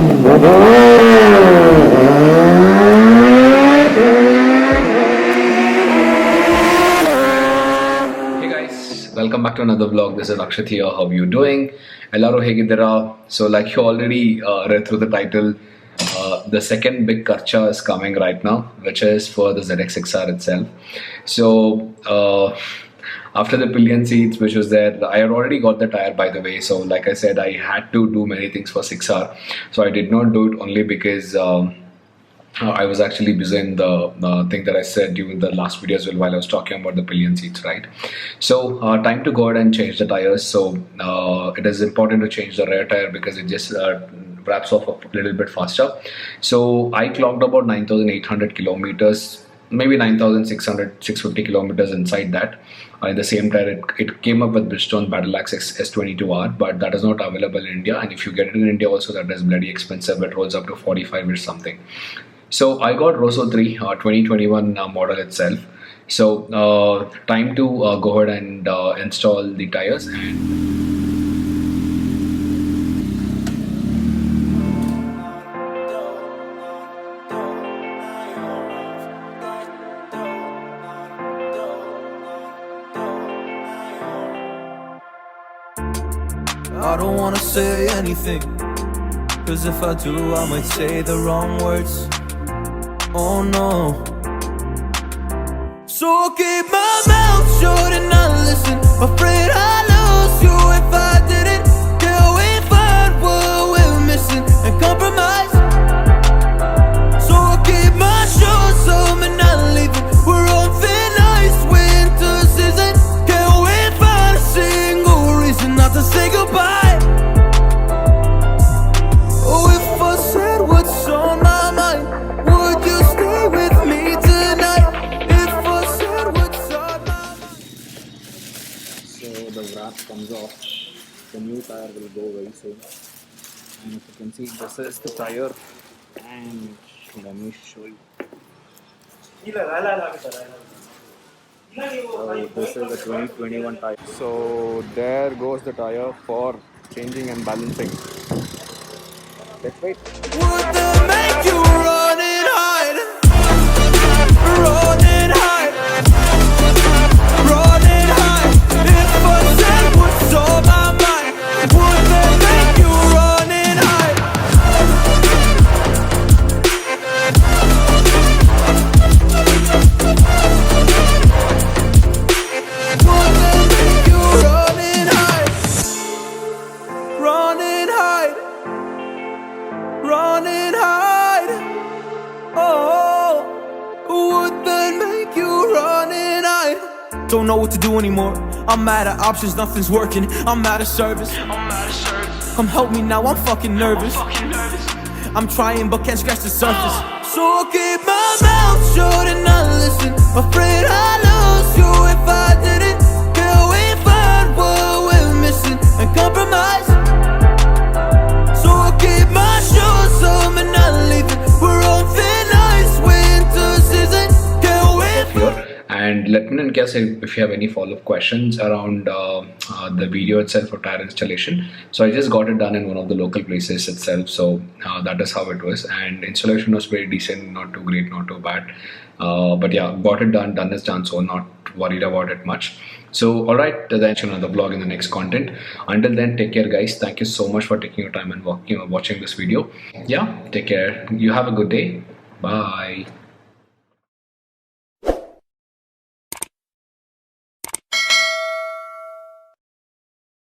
Welcome back to another vlog. This is Akshat here. How are you doing? Ellaro hegidira. So like you already read through the title, the second big Karcha is coming right now, which is for the ZX6R itself. So after the pillion seats which was there, I had already got the tire, by the way. So like I said, I had to do many things for 6R. So I did not do it only because I was actually busy in the thing that I said during the last video as well, while I was talking about the pillion seats, right? So time to go ahead and change the tires. So it is important to change the rear tire because it just wraps off a little bit faster. So I clocked about 9,800 kilometers, maybe 9,600, 650 kilometers inside that. In the same tire, it came up with Bridgestone Battle Axe S22R, but that is not available in India. And if you get it in India also, that is bloody expensive. It rolls up to 45 or something. So I got Rosso 3 2021 model itself. So time to go ahead and install the tires. I don't wanna say anything, cause if I do I might say the wrong words. Oh no. So I'll keep my mouth shut and not listen. Afraid I'd lose you if I didn't. Till we find what we're missing and compromise. So I'll keep my shoes on and not leaving. We're on thin ice, winter season. Can't wait for a single reason not to say goodbye. Oh, if I said what's on my mind, would you stay with me tonight? If I said what's on my mind. So the wrap comes off. The new tire will go very soon. And if you can see, this is the tire. And let me show you. So this is the 2021 tire. So there goes the tire for changing and balancing. Let's wait. Would that make you run and hide? Run and hide. Run and hide. If I said what's on my mind, would that make you run and hide? Would that make you run and hide? Run and hide. Run and hide. Oh, would that make you run and hide? Don't know what to do anymore. I'm out of options, nothing's working. I'm out of service. Come help me now, I'm fucking nervous. I'm trying but can't scratch the surface. So I'll keep my mouth shut and not listen. Afraid I'd lose you if I didn't. Till we find what we're missing and compromise. So I'll keep my shoes on and not leaving. We're on thin ice, winter season. Can't wait for. And let me know in case if you have any follow-up questions around the video itself or tire installation. So I just got it done in one of the local places itself. So that is how it was. And installation was very decent, not too great, not too bad. But yeah, got it done, done is done. So not worried about it much. So alright, then another vlog in the next content. Until then, take care guys. Thank you so much for taking your time and watching this video. Yeah, take care. You have a good day. Bye.